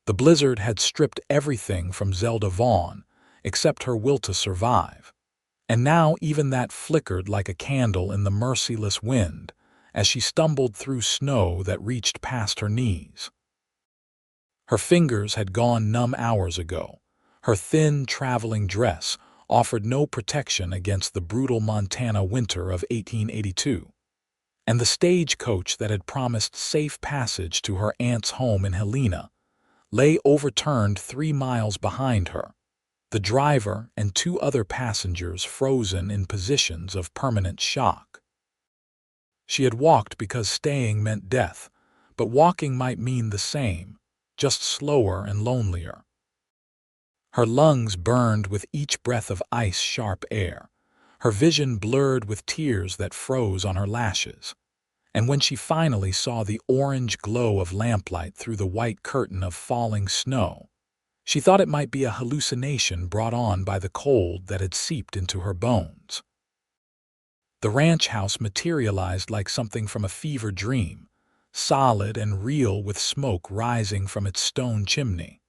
The blizzard had stripped everything from Zelda Vaughn, except her will to survive. And now even that flickered like a candle in the merciless wind as she stumbled through snow that reached past her knees. Her fingers had gone numb hours ago. Her thin, traveling dress offered no protection against the brutal Montana winter of 1882. And the stagecoach that had promised safe passage to her aunt's home in Helena lay overturned 3 miles behind her, the driver and 2 other passengers frozen in positions of permanent shock. She had walked because staying meant death, but walking might mean the same, just slower and lonelier. Her lungs burned with each breath of ice-sharp air, her vision blurred with tears that froze on her lashes. And when she finally saw the orange glow of lamplight through the white curtain of falling snow, she thought it might be a hallucination brought on by the cold that had seeped into her bones. The ranch house materialized like something from a fever dream, solid and real with smoke rising from its stone chimney.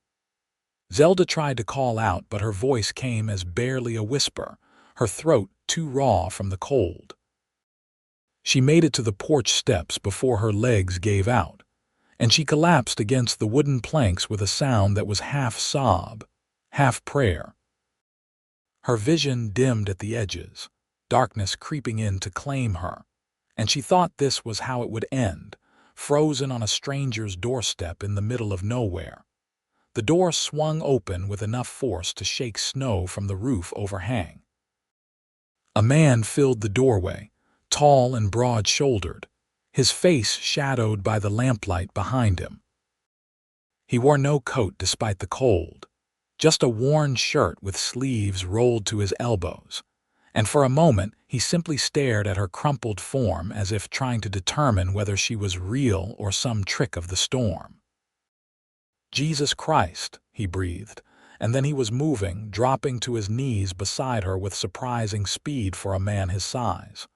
Zelda tried to call out, but her voice came as barely a whisper, her throat too raw from the cold. She made it to the porch steps before her legs gave out, and she collapsed against the wooden planks with a sound that was half sob, half prayer. Her vision dimmed at the edges, darkness creeping in to claim her, and she thought this was how it would end, frozen on a stranger's doorstep in the middle of nowhere. The door swung open with enough force to shake snow from the roof overhang. A man filled the doorway, tall and broad-shouldered, his face shadowed by the lamplight behind him. He wore no coat despite the cold, just a worn shirt with sleeves rolled to his elbows, and for a moment he simply stared at her crumpled form as if trying to determine whether she was real or some trick of the storm. "Jesus Christ," he breathed, and then he was moving, dropping to his knees beside her with surprising speed for a man his size.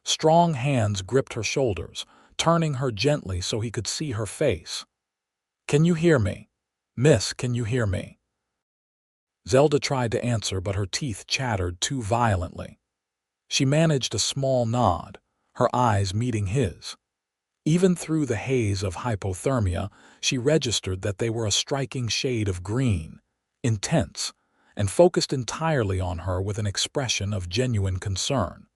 Strong hands gripped her shoulders, turning her gently so he could see her face. "Can you hear me? Miss, can you hear me?" Zelda tried to answer, but her teeth chattered too violently. She managed a small nod, her eyes meeting his. Even through the haze of hypothermia, she registered that they were a striking shade of green, intense, and focused entirely on her with an expression of genuine concern.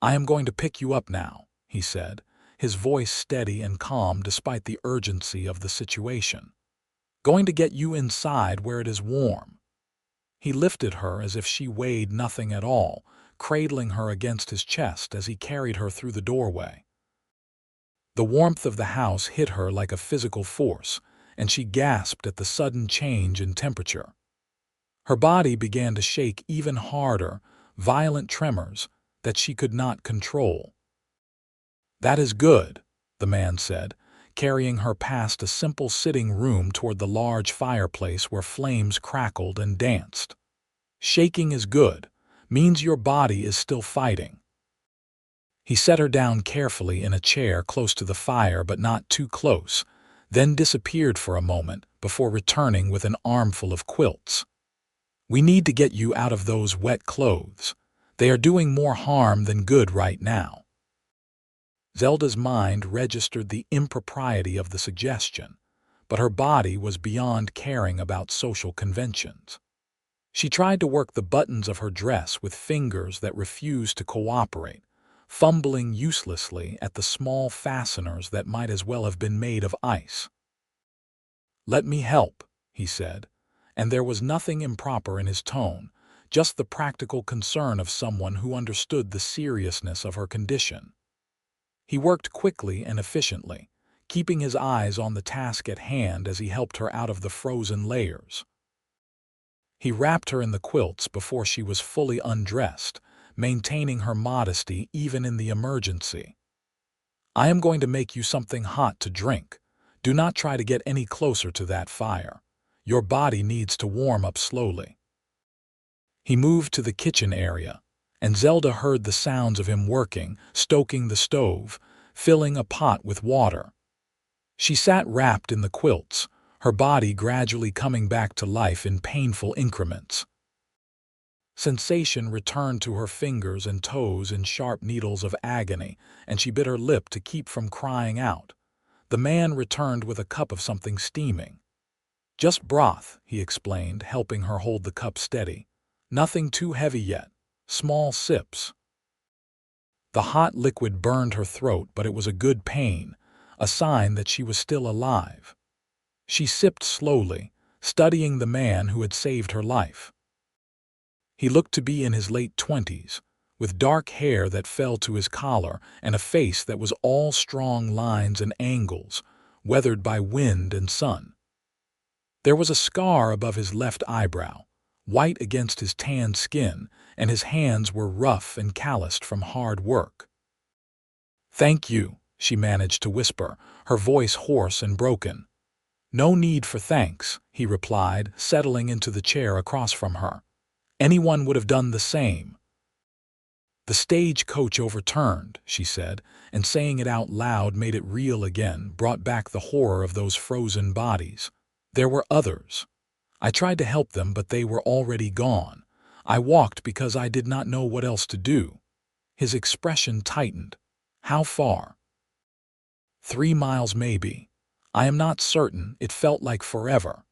"I am going to pick you up now," he said, his voice steady and calm despite the urgency of the situation. "Going to get you inside where it is warm." He lifted her as if she weighed nothing at all, cradling her against his chest as he carried her through the doorway. The warmth of the house hit her like a physical force, and she gasped at the sudden change in temperature. Her body began to shake even harder, violent tremors that she could not control. "That is good," the man said, carrying her past a simple sitting room toward the large fireplace where flames crackled and danced. "Shaking is good, means your body is still fighting." He set her down carefully in a chair close to the fire but not too close, then disappeared for a moment before returning with an armful of quilts. "We need to get you out of those wet clothes. They are doing more harm than good right now." Zelda's mind registered the impropriety of the suggestion, but her body was beyond caring about social conventions. She tried to work the buttons of her dress with fingers that refused to cooperate, fumbling uselessly at the small fasteners that might as well have been made of ice. "Let me help," he said, and there was nothing improper in his tone, just the practical concern of someone who understood the seriousness of her condition. He worked quickly and efficiently, keeping his eyes on the task at hand as he helped her out of the frozen layers. He wrapped her in the quilts before she was fully undressed, maintaining her modesty even in the emergency. "I am going to make you something hot to drink. Do not try to get any closer to that fire. Your body needs to warm up slowly." He moved to the kitchen area, and Zelda heard the sounds of him working, stoking the stove, filling a pot with water. She sat wrapped in the quilts, her body gradually coming back to life in painful increments. Sensation returned to her fingers and toes in sharp needles of agony, and she bit her lip to keep from crying out. The man returned with a cup of something steaming. "Just broth," he explained, helping her hold the cup steady. "Nothing too heavy yet. Small sips." The hot liquid burned her throat, but it was a good pain, a sign that she was still alive. She sipped slowly, studying the man who had saved her life. He looked to be in his late 20s, with dark hair that fell to his collar and a face that was all strong lines and angles, weathered by wind and sun. There was a scar above his left eyebrow, white against his tanned skin, and his hands were rough and calloused from hard work. "Thank you," she managed to whisper, her voice hoarse and broken. "No need for thanks," he replied, settling into the chair across from her. "Anyone would have done the same." "The stagecoach overturned," she said, and saying it out loud made it real again, brought back the horror of those frozen bodies. There were others. I tried to help them, but they were already gone. I walked because I did not know what else to do. His expression tightened. "How far?" 3 miles maybe. I am not certain, it felt like forever.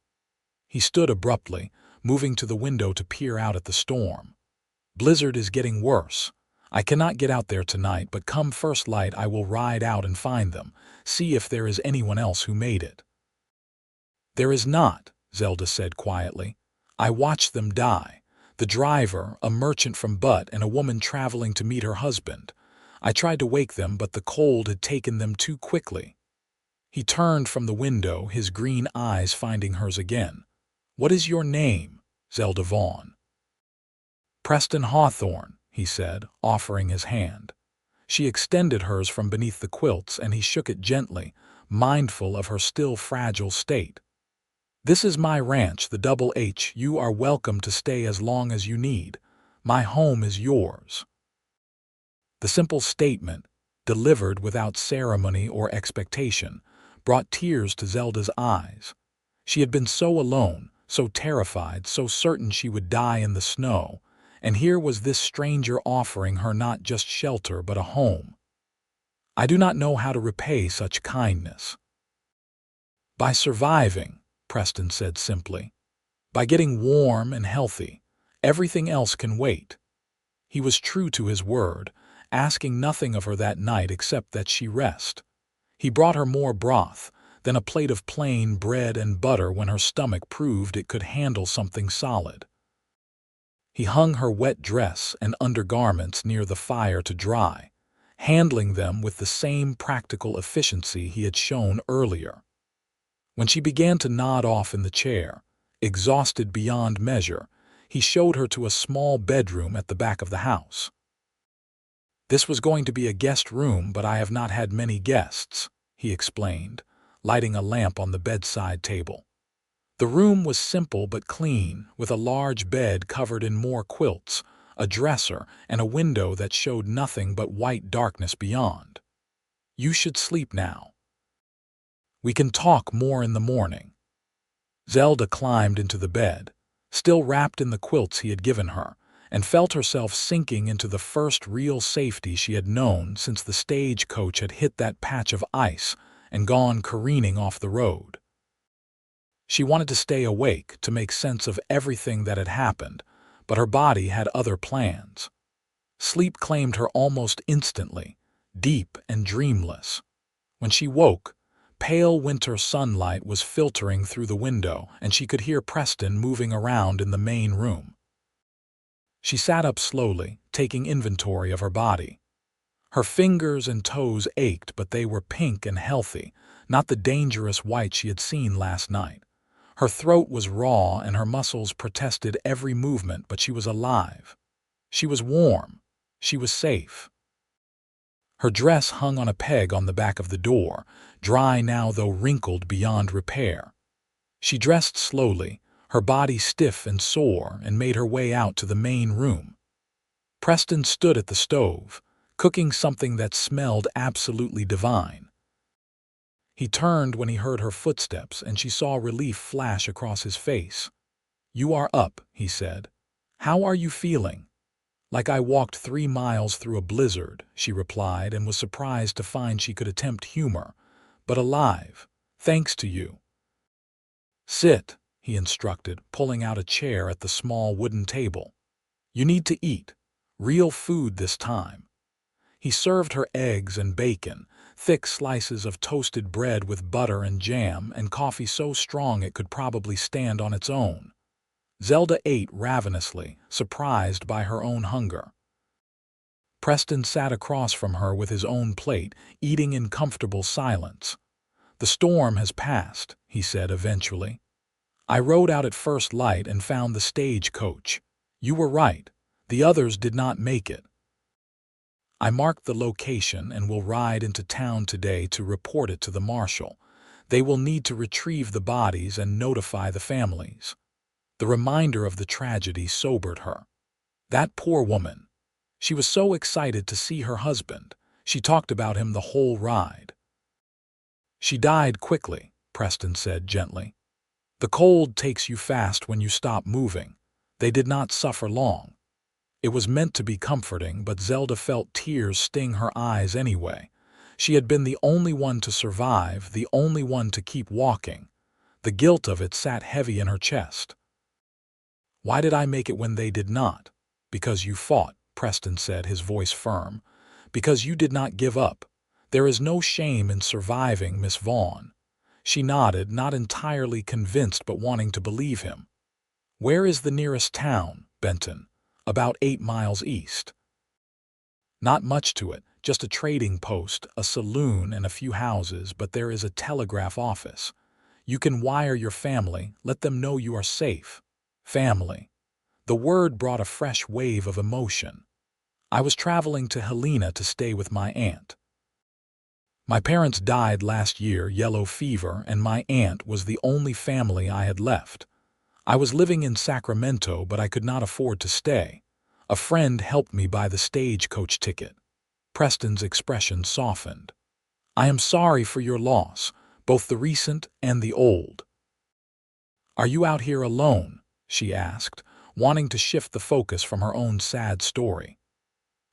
He stood abruptly, moving to the window to peer out at the storm. "Blizzard is getting worse. I cannot get out there tonight, but come first light I will ride out and find them, see if there is anyone else who made it." "There is not," Zelda said quietly. "I watched them die. The driver, a merchant from Butt, and a woman traveling to meet her husband. I tried to wake them, but the cold had taken them too quickly." He turned from the window, his green eyes finding hers again. "What is your name?" "Zelda Vaughn." "Preston Hawthorne," he said, offering his hand. She extended hers from beneath the quilts, and he shook it gently, mindful of her still fragile state. "This is my ranch, the Double H. You are welcome to stay as long as you need. My home is yours." The simple statement, delivered without ceremony or expectation, brought tears to Zelda's eyes. She had been so alone, so terrified, so certain she would die in the snow, and here was this stranger offering her not just shelter but a home. "I do not know how to repay such kindness." "By surviving," Preston said simply. "By getting warm and healthy. Everything else can wait." He was true to his word, asking nothing of her that night except that she rest. He brought her more broth, then a plate of plain bread and butter when her stomach proved it could handle something solid. He hung her wet dress and undergarments near the fire to dry, handling them with the same practical efficiency he had shown earlier. When she began to nod off in the chair, exhausted beyond measure, he showed her to a small bedroom at the back of the house. "This was going to be a guest room, but I have not had many guests," he explained, lighting a lamp on the bedside table. The room was simple but clean, with a large bed covered in more quilts, a dresser, and a window that showed nothing but white darkness beyond. "You should sleep now. We can talk more in the morning." Zelda climbed into the bed, still wrapped in the quilts he had given her, and felt herself sinking into the first real safety she had known since the stagecoach had hit that patch of ice and gone careening off the road. She wanted to stay awake to make sense of everything that had happened, but her body had other plans. Sleep claimed her almost instantly, deep and dreamless. When she woke, pale winter sunlight was filtering through the window, and she could hear Preston moving around in the main room. She sat up slowly, taking inventory of her body. Her fingers and toes ached, but they were pink and healthy, not the dangerous white she had seen last night. Her throat was raw and her muscles protested every movement, but she was alive. She was warm. She was safe. Her dress hung on a peg on the back of the door, dry now though wrinkled beyond repair. She dressed slowly, her body stiff and sore, and made her way out to the main room. Preston stood at the stove, cooking something that smelled absolutely divine. He turned when he heard her footsteps, and she saw relief flash across his face. "You are up," he said. "How are you feeling?" "Like I walked 3 miles through a blizzard," she replied, and was surprised to find she could attempt humor. "But alive, thanks to you." "Sit," he instructed, pulling out a chair at the small wooden table. "You need to eat. Real food this time." He served her eggs and bacon, thick slices of toasted bread with butter and jam, and coffee so strong it could probably stand on its own. Zelda ate ravenously, surprised by her own hunger. Preston sat across from her with his own plate, eating in comfortable silence. "The storm has passed," he said eventually. "I rode out at first light and found the stagecoach. You were right. The others did not make it. I marked the location and will ride into town today to report it to the marshal. They will need to retrieve the bodies and notify the families." The reminder of the tragedy sobered her. That poor woman. She was so excited to see her husband. She talked about him the whole ride. "She died quickly," Preston said gently. "The cold takes you fast when you stop moving. They did not suffer long." It was meant to be comforting, but Zelda felt tears sting her eyes anyway. She had been the only one to survive, the only one to keep walking. The guilt of it sat heavy in her chest. "Why did I make it when they did not?" "Because you fought," Preston said, his voice firm. "Because you did not give up. There is no shame in surviving, Miss Vaughn." She nodded, not entirely convinced but wanting to believe him. "Where is the nearest town?" "Benton. About 8 miles east." "Not much to it, just a trading post, a saloon, and a few houses, but there is a telegraph office. You can wire your family, let them know you are safe." Family. The word brought a fresh wave of emotion. "I was traveling to Helena to stay with my aunt. My parents died last year, yellow fever, and my aunt was the only family I had left. I was living in Sacramento, but I could not afford to stay. A friend helped me buy the stagecoach ticket." Preston's expression softened. "I am sorry for your loss, both the recent and the old." "Are you out here alone?" she asked, wanting to shift the focus from her own sad story.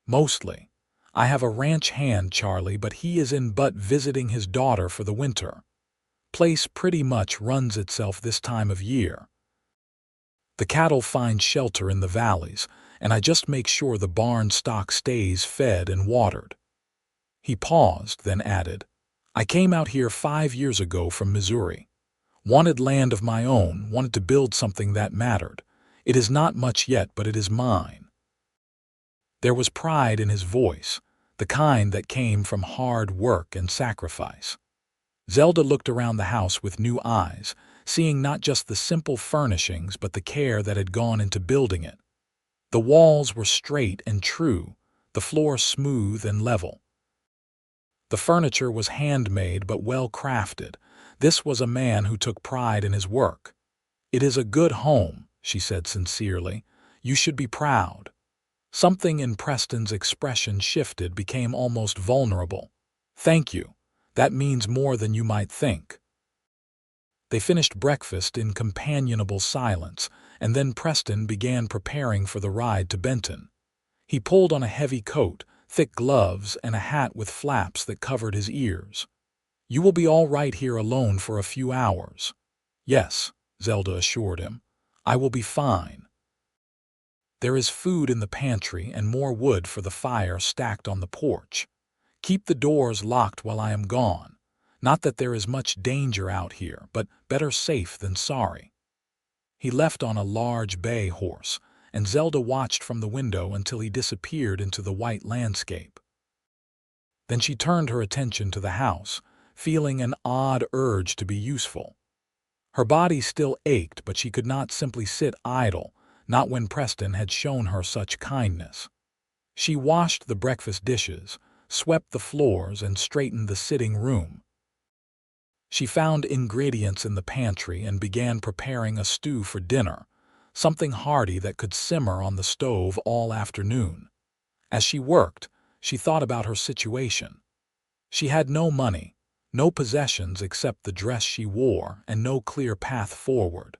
"Mostly. I have a ranch hand, Charlie, but he is in Butte visiting his daughter for the winter. Place pretty much runs itself this time of year. The cattle find shelter in the valleys, and I just make sure the barn stock stays fed and watered." He paused, then added, "I came out here 5 years ago from Missouri. Wanted land of my own, wanted to build something that mattered. It is not much yet, but it is mine." There was pride in his voice, the kind that came from hard work and sacrifice. Zelda looked around the house with new eyes, seeing not just the simple furnishings but the care that had gone into building it. The walls were straight and true, the floor smooth and level. The furniture was handmade but well crafted. This was a man who took pride in his work. "It is a good home," she said sincerely. "You should be proud." Something in Preston's expression shifted, became almost vulnerable. "Thank you. That means more than you might think." They finished breakfast in companionable silence, and then Preston began preparing for the ride to Benton. He pulled on a heavy coat, thick gloves, and a hat with flaps that covered his ears. "You will be all right here alone for a few hours." "Yes," Zelda assured him. "I will be fine. There is food in the pantry and more wood for the fire stacked on the porch. Keep the doors locked while I am gone. Not that there is much danger out here, but better safe than sorry." He left on a large bay horse, and Zelda watched from the window until he disappeared into the white landscape. Then she turned her attention to the house, feeling an odd urge to be useful. Her body still ached, but she could not simply sit idle, not when Preston had shown her such kindness. She washed the breakfast dishes, swept the floors, and straightened the sitting room. She found ingredients in the pantry and began preparing a stew for dinner, something hearty that could simmer on the stove all afternoon. As she worked, she thought about her situation. She had no money, No possessions except the dress she wore and no clear path forward.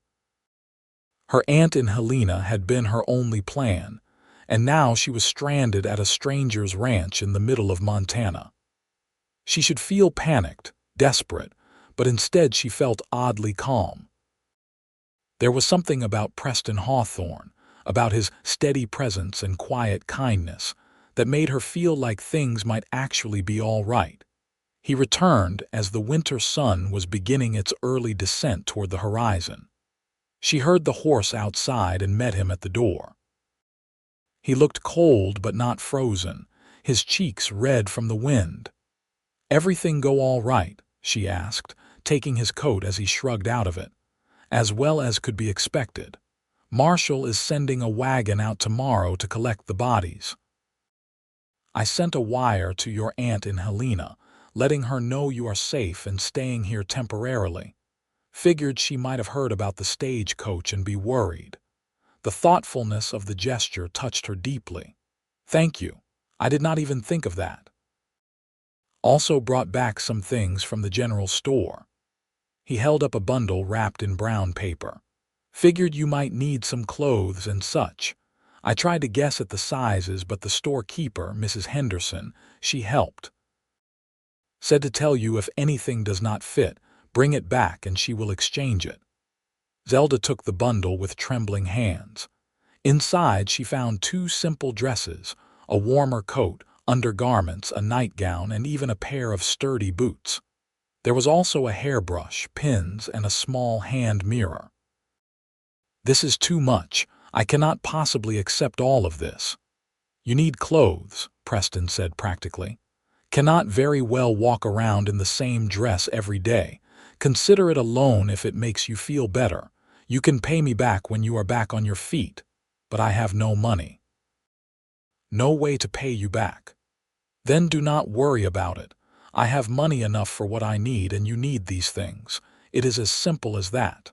Her aunt in Helena had been her only plan, and now she was stranded at a stranger's ranch in the middle of Montana. She should feel panicked, desperate, but instead she felt oddly calm. There was something about Preston Hawthorne, about his steady presence and quiet kindness, that made her feel like things might actually be all right. He returned as the winter sun was beginning its early descent toward the horizon. She heard the horse outside and met him at the door. He looked cold but not frozen, his cheeks red from the wind. "Everything go all right?" she asked, taking his coat as he shrugged out of it. "As well as could be expected. Marshall is sending a wagon out tomorrow to collect the bodies. I sent a wire to your aunt in Helena, letting her know you are safe and staying here temporarily. Figured she might have heard about the stagecoach and be worried." The thoughtfulness of the gesture touched her deeply. "Thank you. I did not even think of that. Also brought back some things from the general store." He held up a bundle wrapped in brown paper. "Figured you might need some clothes and such. I tried to guess at the sizes, but the storekeeper, Mrs. Henderson, she helped. Said to tell you if anything does not fit, bring it back and she will exchange it." Zelda took the bundle with trembling hands. Inside she found 2 simple dresses, a warmer coat, undergarments, a nightgown, and even a pair of sturdy boots. There was also a hairbrush, pins, and a small hand mirror. "This is too much. I cannot possibly accept all of this." "You need clothes," Preston said practically. "Cannot very well walk around in the same dress every day. Consider it a loan if it makes you feel better. You can pay me back when you are back on your feet, but I have no money." "No way to pay you back." "Then do not worry about it. I have money enough for what I need and you need these things. It is as simple as that."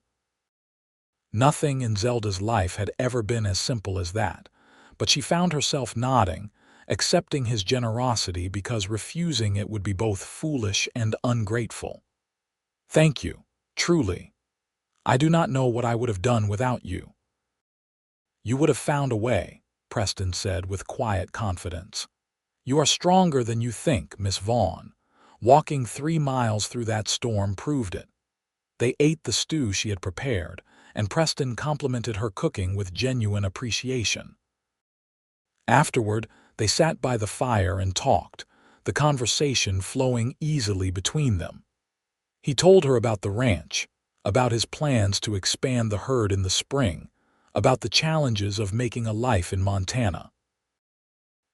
Nothing in Zelda's life had ever been as simple as that, but she found herself nodding, accepting his generosity because refusing it would be both foolish and ungrateful. "Thank you, truly. I do not know what I would have done without you." "You would have found a way," Preston said with quiet confidence. "You are stronger than you think, Miss Vaughn. Walking 3 miles through that storm proved it." They ate the stew she had prepared, and Preston complimented her cooking with genuine appreciation. Afterward, they sat by the fire and talked, the conversation flowing easily between them. He told her about the ranch, about his plans to expand the herd in the spring, about the challenges of making a life in Montana.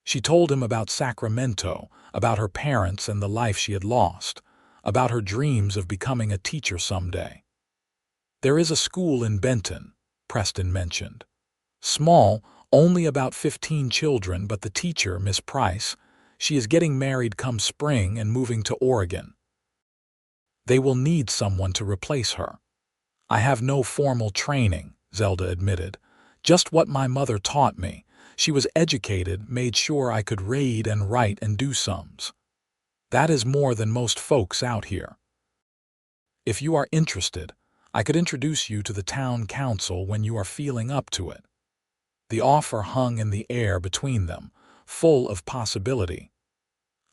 She told him about Sacramento, about her parents and the life she had lost, about her dreams of becoming a teacher someday. "There is a school in Benton," Preston mentioned. "Small, only about 15 children, but the teacher, Miss Price, she is getting married come spring and moving to Oregon. They will need someone to replace her." "I have no formal training," Zelda admitted. "Just what my mother taught me. She was educated, made sure I could read and write and do sums. That is more than most folks out here. If you are interested, I could introduce you to the town council when you are feeling up to it." The offer hung in the air between them, full of possibility.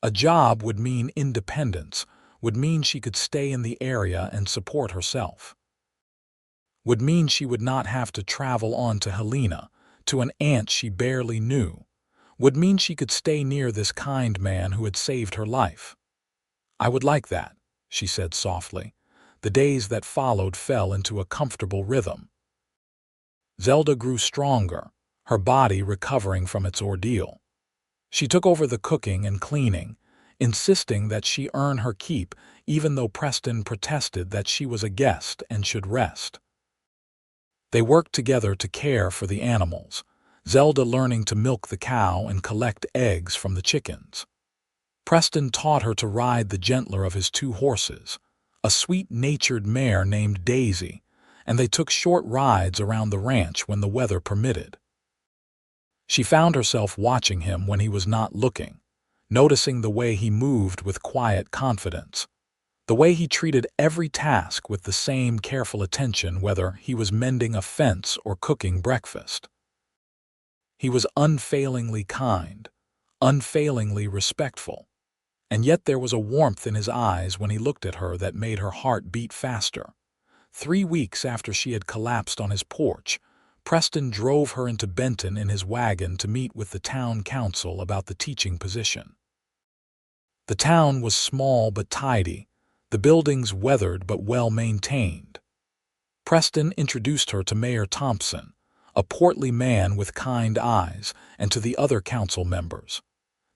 A job would mean independence, would mean she could stay in the area and support herself. Would mean she would not have to travel on to Helena, to an aunt she barely knew. Would mean she could stay near this kind man who had saved her life. "I would like that," she said softly. The days that followed fell into a comfortable rhythm. Zelda grew stronger, her body recovering from its ordeal. She took over the cooking and cleaning, insisting that she earn her keep even though Preston protested that she was a guest and should rest. They worked together to care for the animals, Zelda learning to milk the cow and collect eggs from the chickens. Preston taught her to ride the gentler of his 2 horses, a sweet-natured mare named Daisy, and they took short rides around the ranch when the weather permitted. She found herself watching him when he was not looking, noticing the way he moved with quiet confidence. The way he treated every task with the same careful attention, whether he was mending a fence or cooking breakfast. He was unfailingly kind, unfailingly respectful, and yet there was a warmth in his eyes when he looked at her that made her heart beat faster. 3 weeks after she had collapsed on his porch, Preston drove her into Benton in his wagon to meet with the town council about the teaching position. The town was small but tidy, the buildings weathered but well-maintained. Preston introduced her to Mayor Thompson, a portly man with kind eyes, and to the other council members.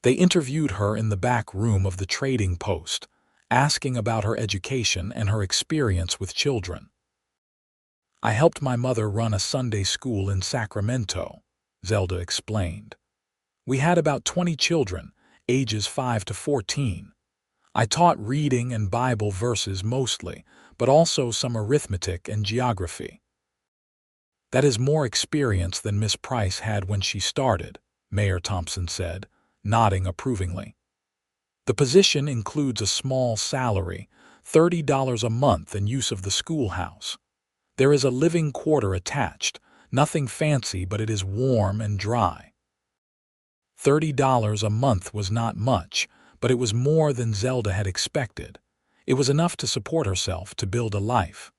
They interviewed her in the back room of the trading post, asking about her education and her experience with children. "I helped my mother run a Sunday school in Sacramento," Zelda explained. "We had about 20 children, ages 5 to 14. I taught reading and Bible verses mostly, but also some arithmetic and geography." "That is more experience than Miss Price had when she started," Mayor Thompson said, nodding approvingly. "The position includes a small salary, $30 a month, and use of the schoolhouse. There is a living quarter attached, nothing fancy, but it is warm and dry." $30 a month was not much, but it was more than Zelda had expected. It was enough to support herself, to build a life.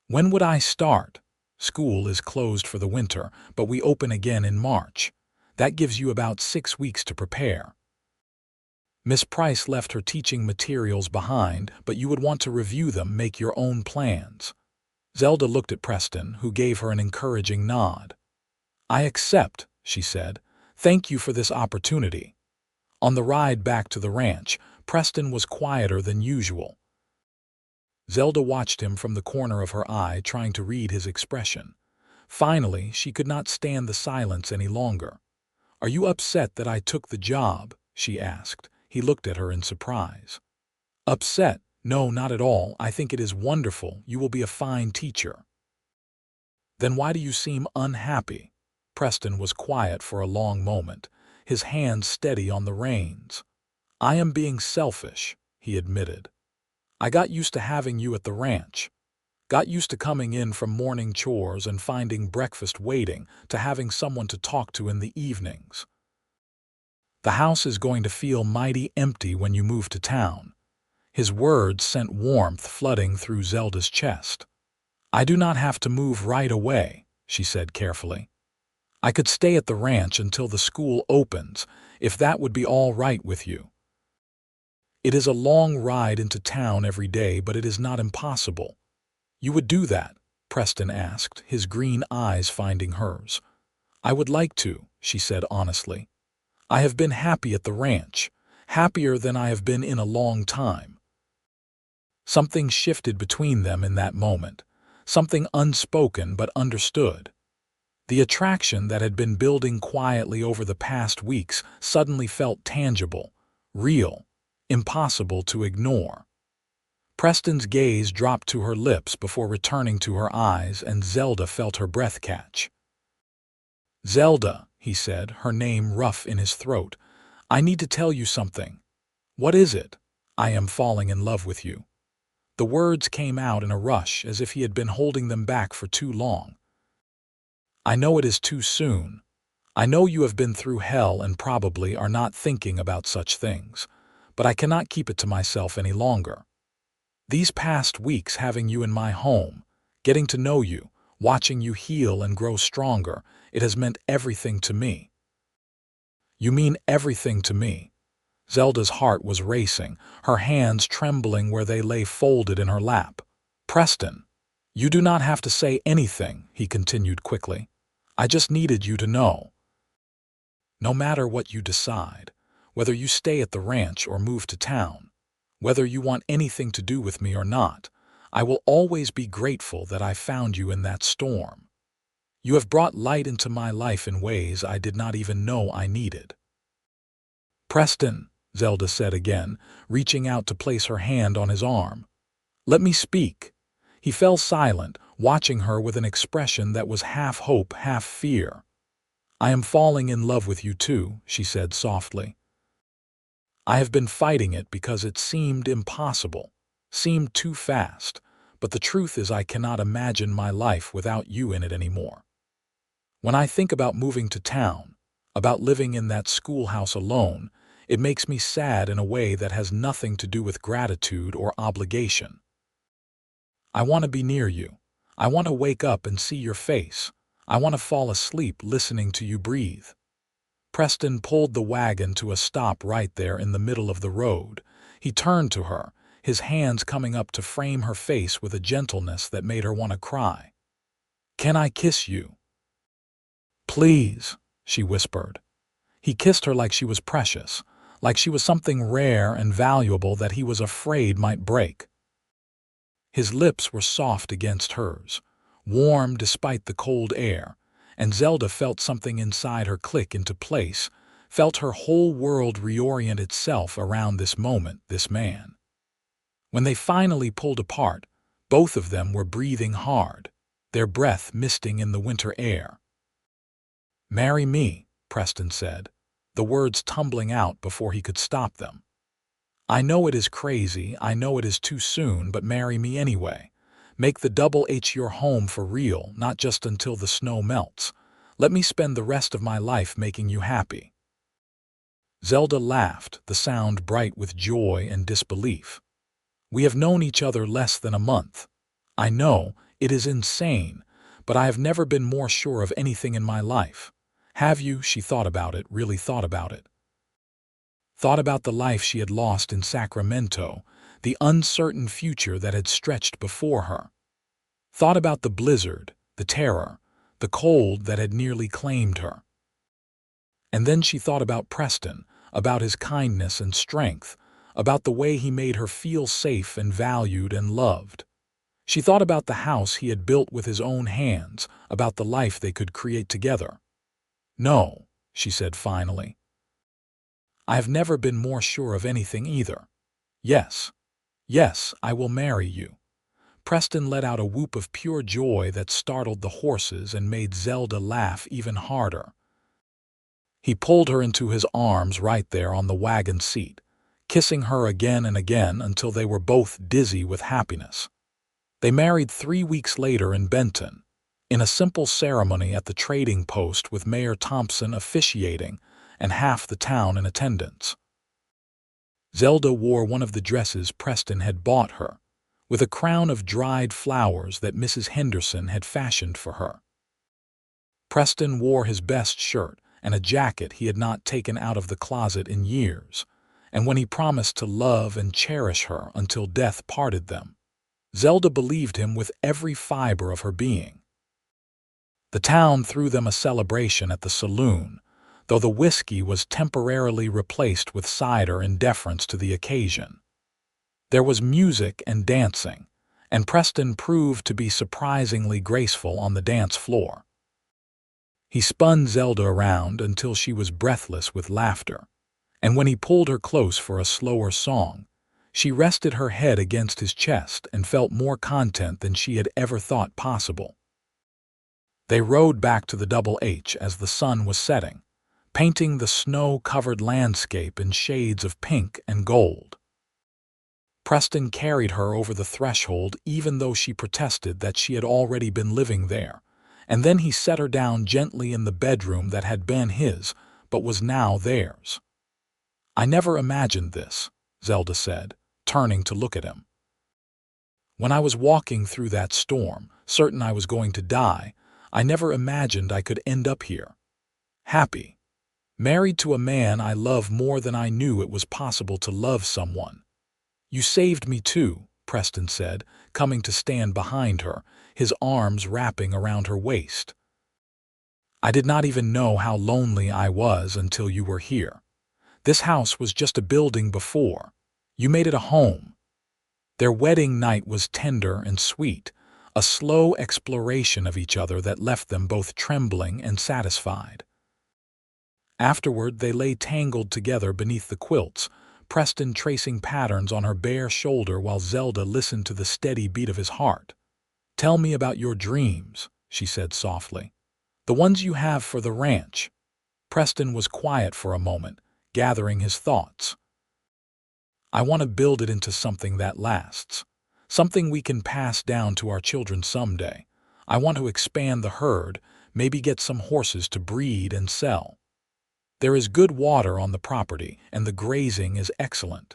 "When would I start?" "School is closed for the winter, but we open again in March. That gives you about 6 weeks to prepare. Miss Price left her teaching materials behind, but you would want to review them, make your own plans." Zelda looked at Preston, who gave her an encouraging nod. "I accept," she said. "Thank you for this opportunity." On the ride back to the ranch, Preston was quieter than usual. Zelda watched him from the corner of her eye, trying to read his expression. Finally, she could not stand the silence any longer. "Are you upset that I took the job?" she asked. He looked at her in surprise. "Upset? No, not at all. I think it is wonderful. You will be a fine teacher." "Then why do you seem unhappy?" Preston was quiet for a long moment, his hands steady on the reins. "I am being selfish," he admitted. "I got used to having you at the ranch. Got used to coming in from morning chores and finding breakfast waiting, to having someone to talk to in the evenings. The house is going to feel mighty empty when you move to town." His words sent warmth flooding through Zelda's chest. "I do not have to move right away," she said carefully. "I could stay at the ranch until the school opens, if that would be all right with you. It is a long ride into town every day, but it is not impossible." "You would do that?" Preston asked, his green eyes finding hers. "I would like to," she said honestly. "I have been happy at the ranch, happier than I have been in a long time." Something shifted between them in that moment, something unspoken but understood. The attraction that had been building quietly over the past weeks suddenly felt tangible, real, impossible to ignore. Preston's gaze dropped to her lips before returning to her eyes, and Zelda felt her breath catch. "Zelda," he said, her name rough in his throat, "I need to tell you something." "What is it?" "I am falling in love with you." The words came out in a rush, as if he had been holding them back for too long. "I know it is too soon. I know you have been through hell and probably are not thinking about such things, but I cannot keep it to myself any longer. These past weeks, having you in my home, getting to know you, watching you heal and grow stronger, it has meant everything to me." "You mean everything to me?" Zelda's heart was racing, her hands trembling where they lay folded in her lap. "Preston, you do not have to say anything," he continued quickly. "I just needed you to know. No matter what you decide, whether you stay at the ranch or move to town, whether you want anything to do with me or not, I will always be grateful that I found you in that storm. You have brought light into my life in ways I did not even know I needed." "Preston," Zelda said again, reaching out to place her hand on his arm. "Let me speak." He fell silent, watching her with an expression that was half hope, half fear. "I am falling in love with you too," she said softly. "I have been fighting it because it seemed impossible. seemed too fast, but the truth is I cannot imagine my life without you in it anymore. When I think about moving to town, about living in that schoolhouse alone, it makes me sad in a way that has nothing to do with gratitude or obligation. I want to be near you. I want to wake up and see your face. I want to fall asleep listening to you breathe. Preston pulled the wagon to a stop right there in the middle of the road. He turned to her, his hands coming up to frame her face with a gentleness that made her want to cry. "Can I kiss you?" "Please," she whispered. He kissed her like she was precious, like she was something rare and valuable that he was afraid might break. His lips were soft against hers, warm despite the cold air, and Zelda felt something inside her click into place, felt her whole world reorient itself around this moment, this man. When they finally pulled apart, both of them were breathing hard, their breath misting in the winter air. "Marry me," Preston said, the words tumbling out before he could stop them. "I know it is crazy, I know it is too soon, but marry me anyway. Make the Double H your home for real, not just until the snow melts. Let me spend the rest of my life making you happy." Zelda laughed, the sound bright with joy and disbelief. "We have known each other less than a month. I know, it is insane, but I have never been more sure of anything in my life. Have you?" She thought about it, really thought about it. Thought about the life she had lost in Sacramento, the uncertain future that had stretched before her. Thought about the blizzard, the terror, the cold that had nearly claimed her. And then she thought about Preston, about his kindness and strength, about the way he made her feel safe and valued and loved. She thought about the house he had built with his own hands, about the life they could create together. "No," she said finally. "I have never been more sure of anything either. Yes, yes, I will marry you." Preston let out a whoop of pure joy that startled the horses and made Zelda laugh even harder. He pulled her into his arms right there on the wagon seat, kissing her again and again until they were both dizzy with happiness. They married 3 weeks later in Benton, in a simple ceremony at the trading post with Mayor Thompson officiating and half the town in attendance. Zelda wore one of the dresses Preston had bought her, with a crown of dried flowers that Mrs. Henderson had fashioned for her. Preston wore his best shirt and a jacket he had not taken out of the closet in years, and when he promised to love and cherish her until death parted them, Zelda believed him with every fiber of her being. The town threw them a celebration at the saloon, though the whiskey was temporarily replaced with cider in deference to the occasion. There was music and dancing, and Preston proved to be surprisingly graceful on the dance floor. He spun Zelda around until she was breathless with laughter, and when he pulled her close for a slower song, she rested her head against his chest and felt more content than she had ever thought possible. They rode back to the Double H as the sun was setting, painting the snow-covered landscape in shades of pink and gold. Preston carried her over the threshold even though she protested that she had already been living there, and then he set her down gently in the bedroom that had been his, but was now theirs. "I never imagined this," Zelda said, turning to look at him. "When I was walking through that storm, certain I was going to die, I never imagined I could end up here. Happy. Married to a man I love more than I knew it was possible to love someone." "You saved me too," Preston said, coming to stand behind her, his arms wrapping around her waist. "I did not even know how lonely I was until you were here. This house was just a building before. You made it a home." Their wedding night was tender and sweet, a slow exploration of each other that left them both trembling and satisfied. Afterward, they lay tangled together beneath the quilts, Preston tracing patterns on her bare shoulder while Zelda listened to the steady beat of his heart. "Tell me about your dreams," she said softly. "The ones you have for the ranch." Preston was quiet for a moment, gathering his thoughts. I want to build it into something that lasts, something we can pass down to our children someday. I want to expand the herd, maybe get some horses to breed and sell. There is good water on the property, and the grazing is excellent.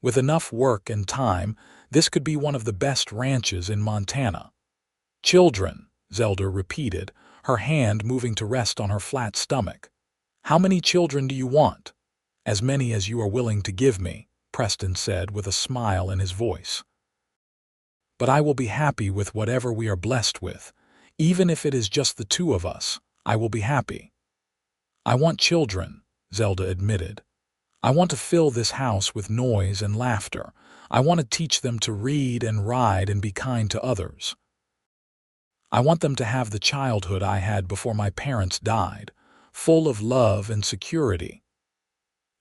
With enough work and time, this could be one of the best ranches in Montana. Children, Zelda repeated, her hand moving to rest on her flat stomach. How many children do you want? As many as you are willing to give me, Preston said with a smile in his voice. But I will be happy with whatever we are blessed with. Even if it is just the two of us, I will be happy. I want children, Zelda admitted. I want to fill this house with noise and laughter. I want to teach them to read and ride and be kind to others. I want them to have the childhood I had before my parents died, full of love and security.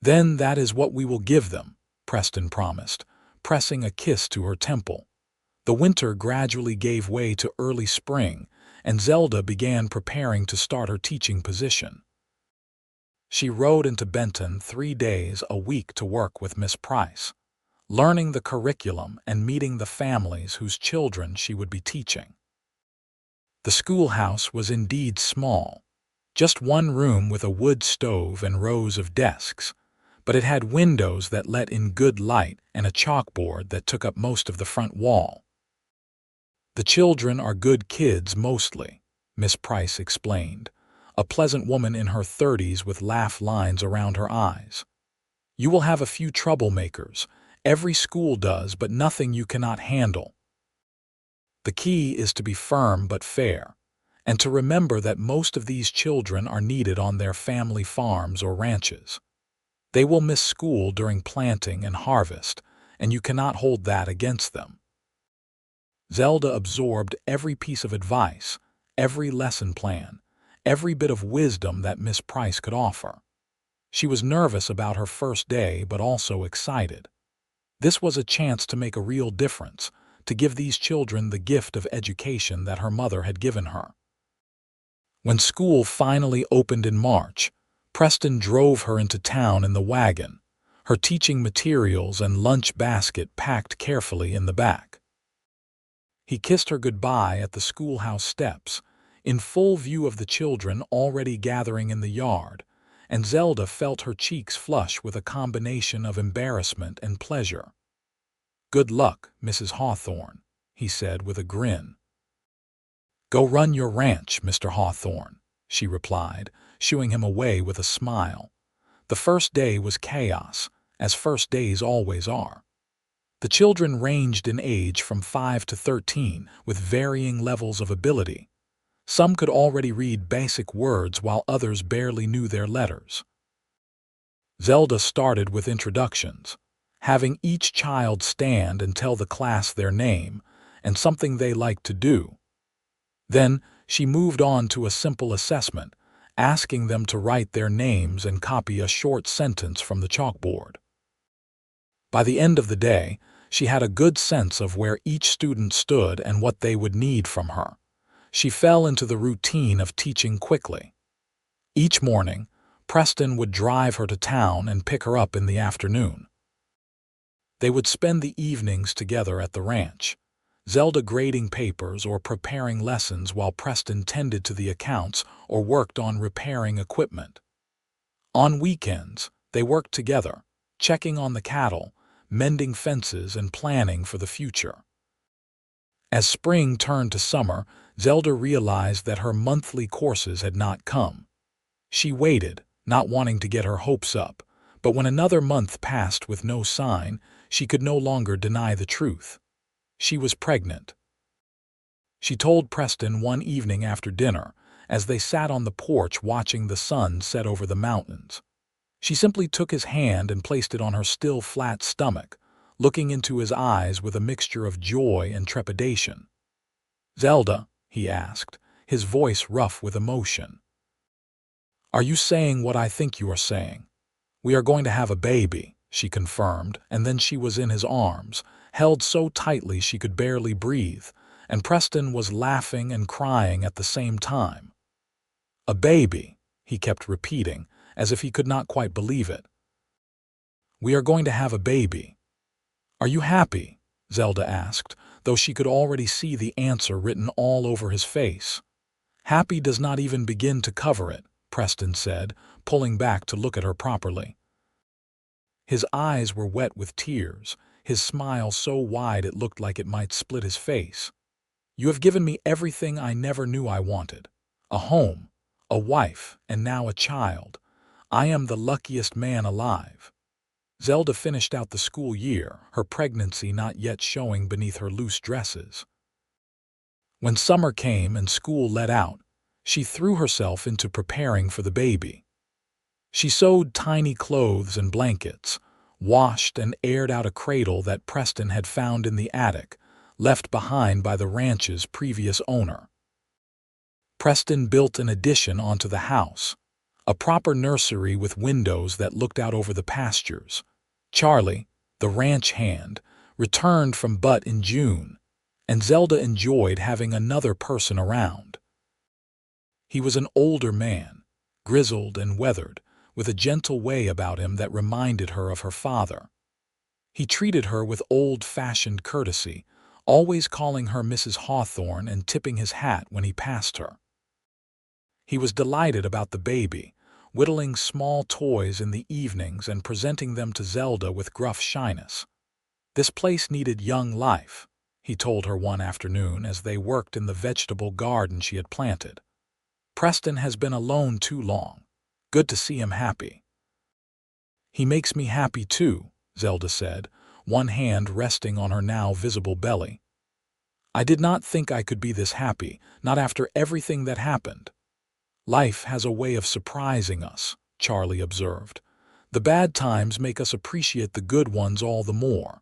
Then that is what we will give them, Preston promised, pressing a kiss to her temple. The winter gradually gave way to early spring, and Zelda began preparing to start her teaching position. She rode into Benton 3 days a week to work with Miss Price, learning the curriculum and meeting the families whose children she would be teaching. The schoolhouse was indeed small, just one room with a wood stove and rows of desks, but it had windows that let in good light and a chalkboard that took up most of the front wall. The children are good kids mostly, Miss Price explained, a pleasant woman in her 30s with laugh lines around her eyes. You will have a few troublemakers. Every school does, but nothing you cannot handle. The key is to be firm but fair, and to remember that most of these children are needed on their family farms or ranches. They will miss school during planting and harvest, and you cannot hold that against them. Zelda absorbed every piece of advice, every lesson plan, every bit of wisdom that Miss Price could offer. She was nervous about her first day, but also excited. This was a chance to make a real difference, to give these children the gift of education that her mother had given her. When school finally opened in March, Preston drove her into town in the wagon, her teaching materials and lunch basket packed carefully in the back. He kissed her goodbye at the schoolhouse steps, in full view of the children already gathering in the yard, and Zelda felt her cheeks flush with a combination of embarrassment and pleasure. "Good luck, Mrs. Hawthorne," he said with a grin. "Go run your ranch, Mr. Hawthorne," she replied, shooing him away with a smile. The first day was chaos, as first days always are. The children ranged in age from 5 to 13, with varying levels of ability. Some could already read basic words while others barely knew their letters. Zelda started with introductions, having each child stand and tell the class their name and something they liked to do. Then she moved on to a simple assessment, asking them to write their names and copy a short sentence from the chalkboard. By the end of the day, she had a good sense of where each student stood and what they would need from her. She fell into the routine of teaching quickly. Each morning, Preston would drive her to town and pick her up in the afternoon. They would spend the evenings together at the ranch, Zelda grading papers or preparing lessons while Preston tended to the accounts or worked on repairing equipment. On weekends, they worked together, checking on the cattle, mending fences, and planning for the future. As spring turned to summer, Zelda realized that her monthly courses had not come. She waited, not wanting to get her hopes up, but when another month passed with no sign, she could no longer deny the truth. She was pregnant. She told Preston one evening after dinner, as they sat on the porch watching the sun set over the mountains. She simply took his hand and placed it on her still flat stomach, looking into his eyes with a mixture of joy and trepidation. "Zelda," he asked, his voice rough with emotion, "are you saying what I think you are saying?" "We are going to have a baby," she confirmed, and then she was in his arms, held so tightly she could barely breathe, and Preston was laughing and crying at the same time. "A baby," he kept repeating, as if he could not quite believe it. We are going to have a baby. Are you happy? Zelda asked, though she could already see the answer written all over his face. Happy does not even begin to cover it, Preston said, pulling back to look at her properly. His eyes were wet with tears, his smile so wide it looked like it might split his face. You have given me everything I never knew I wanted. A home, a wife, and now a child. I am the luckiest man alive. Zelda finished out the school year, her pregnancy not yet showing beneath her loose dresses. When summer came and school let out, she threw herself into preparing for the baby. She sewed tiny clothes and blankets, washed and aired out a cradle that Preston had found in the attic, left behind by the ranch's previous owner. Preston built an addition onto the house, a proper nursery with windows that looked out over the pastures. Charlie, the ranch hand, returned from Butt in June, and Zelda enjoyed having another person around. He was an older man, grizzled and weathered, with a gentle way about him that reminded her of her father. He treated her with old-fashioned courtesy, always calling her Mrs. Hawthorne and tipping his hat when he passed her. He was delighted about the baby, whittling small toys in the evenings and presenting them to Zelda with gruff shyness. This place needed young life, he told her one afternoon as they worked in the vegetable garden she had planted. Preston has been alone too long. Good to see him happy. He makes me happy too, Zelda said, one hand resting on her now visible belly. I did not think I could be this happy, not after everything that happened. Life has a way of surprising us, Charlie observed. The bad times make us appreciate the good ones all the more.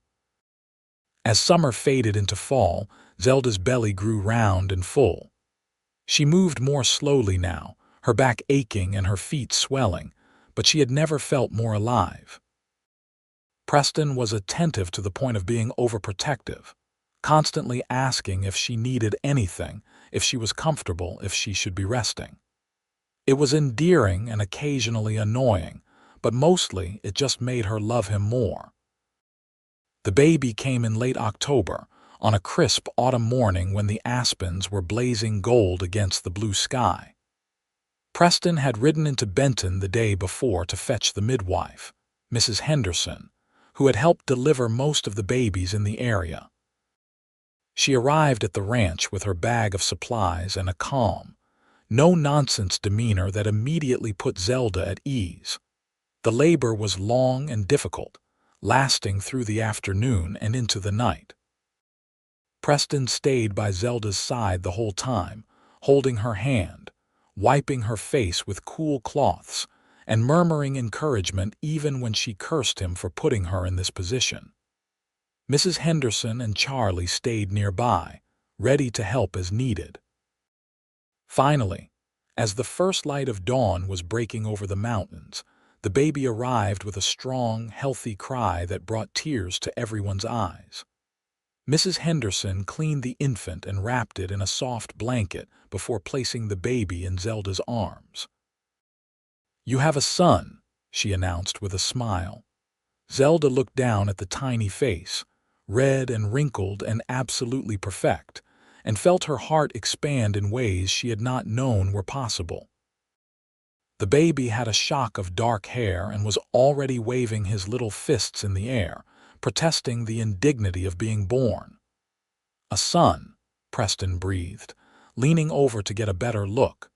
As summer faded into fall, Zelda's belly grew round and full. She moved more slowly now, her back aching and her feet swelling, but she had never felt more alive. Preston was attentive to the point of being overprotective, constantly asking if she needed anything, if she was comfortable, if she should be resting. It was endearing and occasionally annoying, but mostly it just made her love him more. The baby came in late October, on a crisp autumn morning when the aspens were blazing gold against the blue sky. Preston had ridden into Benton the day before to fetch the midwife, Mrs. Henderson, who had helped deliver most of the babies in the area. She arrived at the ranch with her bag of supplies and a calm, no-nonsense demeanor that immediately put Zelda at ease. The labor was long and difficult, lasting through the afternoon and into the night. Preston stayed by Zelda's side the whole time, holding her hand, wiping her face with cool cloths, and murmuring encouragement even when she cursed him for putting her in this position. Mrs. Henderson and Charlie stayed nearby, ready to help as needed. Finally, as the first light of dawn was breaking over the mountains, the baby arrived with a strong, healthy cry that brought tears to everyone's eyes. Mrs. Henderson cleaned the infant and wrapped it in a soft blanket before placing the baby in Zelda's arms. "You have a son," she announced with a smile. Zelda looked down at the tiny face, red and wrinkled and absolutely perfect, and felt her heart expand in ways she had not known were possible. The baby had a shock of dark hair and was already waving his little fists in the air, protesting the indignity of being born. "A son," Preston breathed, leaning over to get a better look.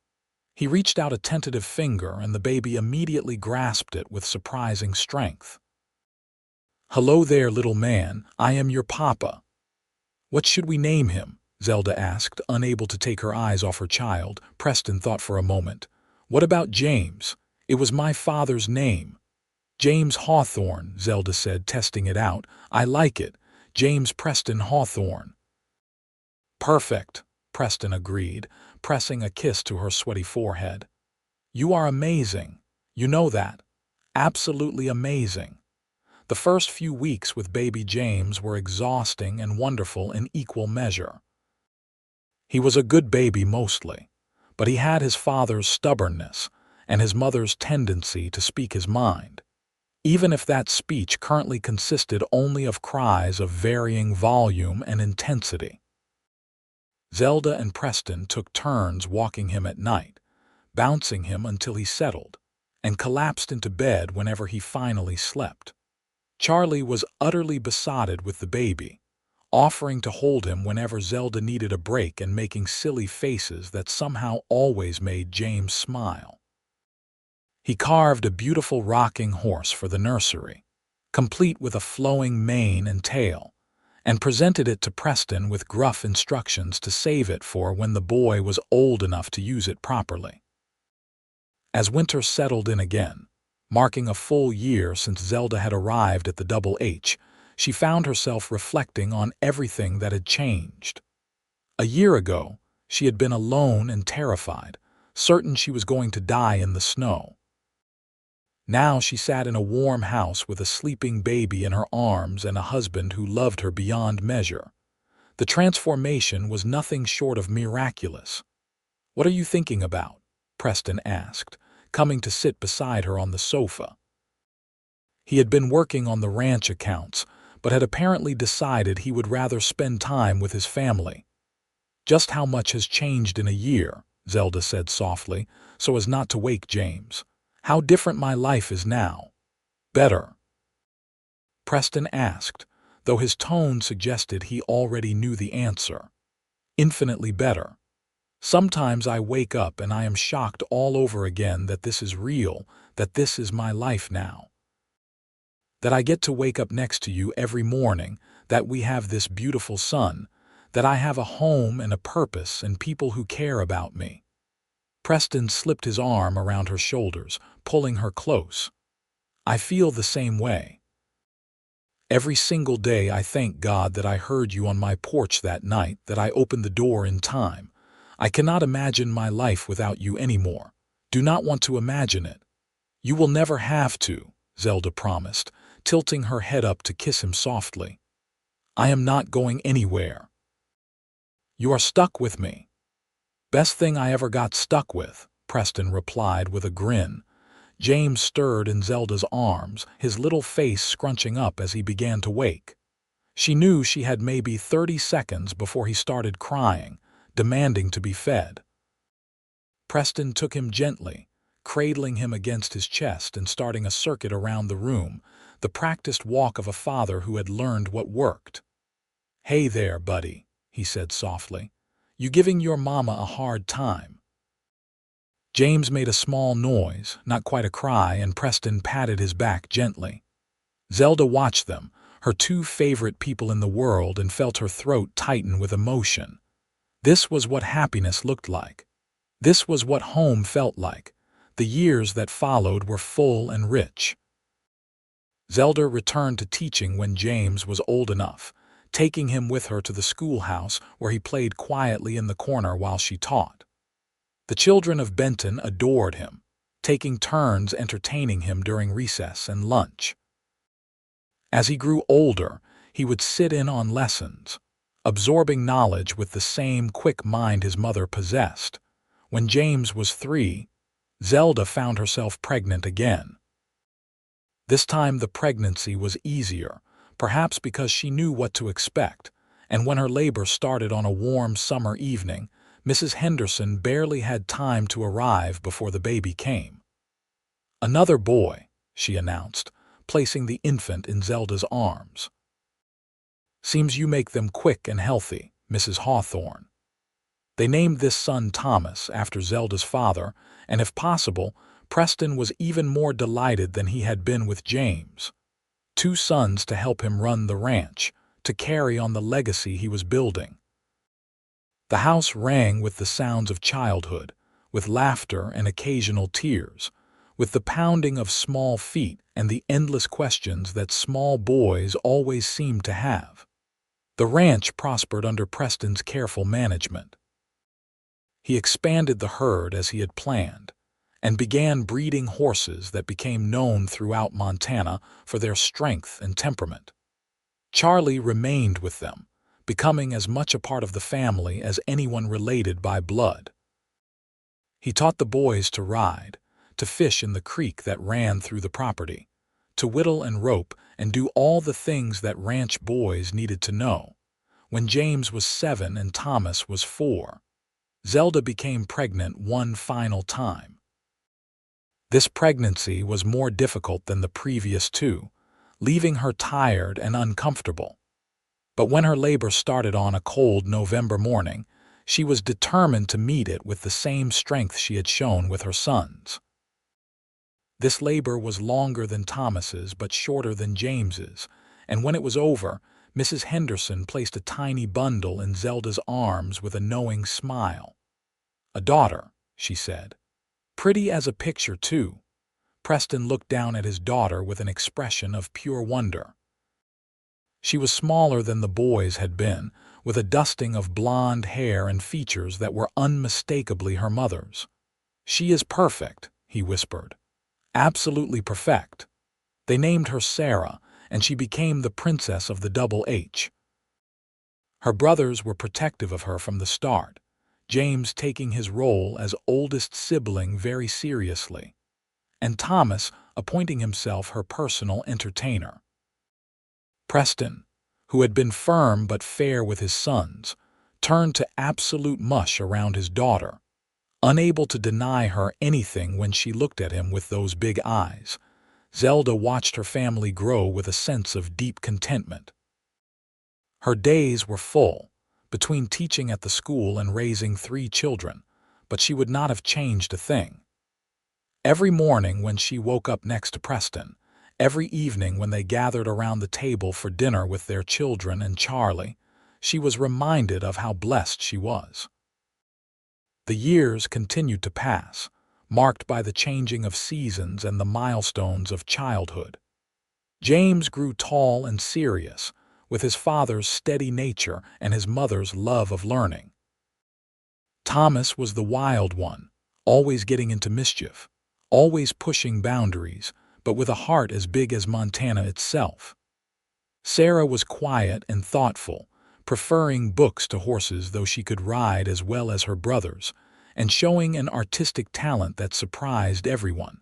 He reached out a tentative finger and the baby immediately grasped it with surprising strength. "Hello there, little man, I am your papa." "What should we name him?" Zelda asked, unable to take her eyes off her child. Preston thought for a moment. "What about James? It was my father's name." "James Hawthorne," Zelda said, testing it out. "I like it. James Preston Hawthorne." "Perfect," Preston agreed, pressing a kiss to her sweaty forehead. "You are amazing. You know that. Absolutely amazing." The first few weeks with baby James were exhausting and wonderful in equal measure. He was a good baby mostly, but he had his father's stubbornness and his mother's tendency to speak his mind. even if that speech currently consisted only of cries of varying volume and intensity. Zelda and Preston took turns walking him at night, bouncing him until he settled, and collapsed into bed whenever he finally slept. Charlie was utterly besotted with the baby, offering to hold him whenever Zelda needed a break and making silly faces that somehow always made James smile. He carved a beautiful rocking horse for the nursery, complete with a flowing mane and tail, and presented it to Preston with gruff instructions to save it for when the boy was old enough to use it properly. As winter settled in again, marking a full year since Zelda had arrived at the Double H, she found herself reflecting on everything that had changed. A year ago, she had been alone and terrified, certain she was going to die in the snow. Now she sat in a warm house with a sleeping baby in her arms and a husband who loved her beyond measure. The transformation was nothing short of miraculous. "What are you thinking about?" Preston asked, coming to sit beside her on the sofa. He had been working on the ranch accounts, but had apparently decided he would rather spend time with his family. "Just how much has changed in a year," Zelda said softly, so as not to wake James. "How different my life is now." "Better?" Preston asked, though his tone suggested he already knew the answer. "Infinitely better. Sometimes I wake up and I am shocked all over again that this is real, that this is my life now. That I get to wake up next to you every morning, that we have this beautiful son, that I have a home and a purpose and people who care about me." Preston slipped his arm around her shoulders, pulling her close. "I feel the same way. Every single day I thank God that I heard you on my porch that night, that I opened the door in time. I cannot imagine my life without you anymore. Do not want to imagine it." "You will never have to," Zelda promised, tilting her head up to kiss him softly. "I am not going anywhere. You are stuck with me." "Best thing I ever got stuck with," Preston replied with a grin. James stirred in Zelda's arms, his little face scrunching up as he began to wake. She knew she had maybe 30 seconds before he started crying, demanding to be fed. Preston took him gently, cradling him against his chest and starting a circuit around the room, the practiced walk of a father who had learned what worked. "Hey there, buddy," he said softly. "You giving your mama a hard time?" James made a small noise, not quite a cry, and Preston patted his back gently. Zelda watched them, her two favorite people in the world, and felt her throat tighten with emotion. This was what happiness looked like. This was what home felt like. The years that followed were full and rich. Zelda returned to teaching when James was old enough, taking him with her to the schoolhouse where he played quietly in the corner while she taught. The children of Benton adored him, taking turns entertaining him during recess and lunch. As he grew older, he would sit in on lessons, absorbing knowledge with the same quick mind his mother possessed. When James was 3, Zelda found herself pregnant again. This time the pregnancy was easier, perhaps because she knew what to expect, and when her labor started on a warm summer evening, Mrs. Henderson barely had time to arrive before the baby came. "Another boy," she announced, placing the infant in Zelda's arms. "Seems you make them quick and healthy, Mrs. Hawthorne." They named this son Thomas after Zelda's father, and if possible, Preston was even more delighted than he had been with James. 2 sons to help him run the ranch, to carry on the legacy he was building. The house rang with the sounds of childhood, with laughter and occasional tears, with the pounding of small feet and the endless questions that small boys always seemed to have. The ranch prospered under Preston's careful management. He expanded the herd as he had planned, and began breeding horses that became known throughout Montana for their strength and temperament. Charlie remained with them, becoming as much a part of the family as anyone related by blood. He taught the boys to ride, to fish in the creek that ran through the property, to whittle and rope and do all the things that ranch boys needed to know. When James was 7 and Thomas was 4, Zelda became pregnant one final time. This pregnancy was more difficult than the previous two, leaving her tired and uncomfortable. But when her labor started on a cold November morning, she was determined to meet it with the same strength she had shown with her sons. This labor was longer than Thomas's but shorter than James's, and when it was over, Mrs. Henderson placed a tiny bundle in Zelda's arms with a knowing smile. "A daughter," she said. "Pretty as a picture, too." Preston looked down at his daughter with an expression of pure wonder. She was smaller than the boys had been, with a dusting of blonde hair and features that were unmistakably her mother's. "She is perfect," he whispered. "Absolutely perfect." They named her Sarah, and she became the princess of the Double H. Her brothers were protective of her from the start, James taking his role as oldest sibling very seriously, and Thomas appointing himself her personal entertainer. Preston, who had been firm but fair with his sons, turned to absolute mush around his daughter, unable to deny her anything when she looked at him with those big eyes. Zelda watched her family grow with a sense of deep contentment. Her days were full, between teaching at the school and raising 3 children, but she would not have changed a thing. Every morning when she woke up next to Preston, every evening when they gathered around the table for dinner with their children and Charlie, she was reminded of how blessed she was. The years continued to pass, marked by the changing of seasons and the milestones of childhood. James grew tall and serious, with his father's steady nature and his mother's love of learning. Thomas was the wild one, always getting into mischief, always pushing boundaries, but with a heart as big as Montana itself. Sarah was quiet and thoughtful, preferring books to horses though she could ride as well as her brothers, and showing an artistic talent that surprised everyone.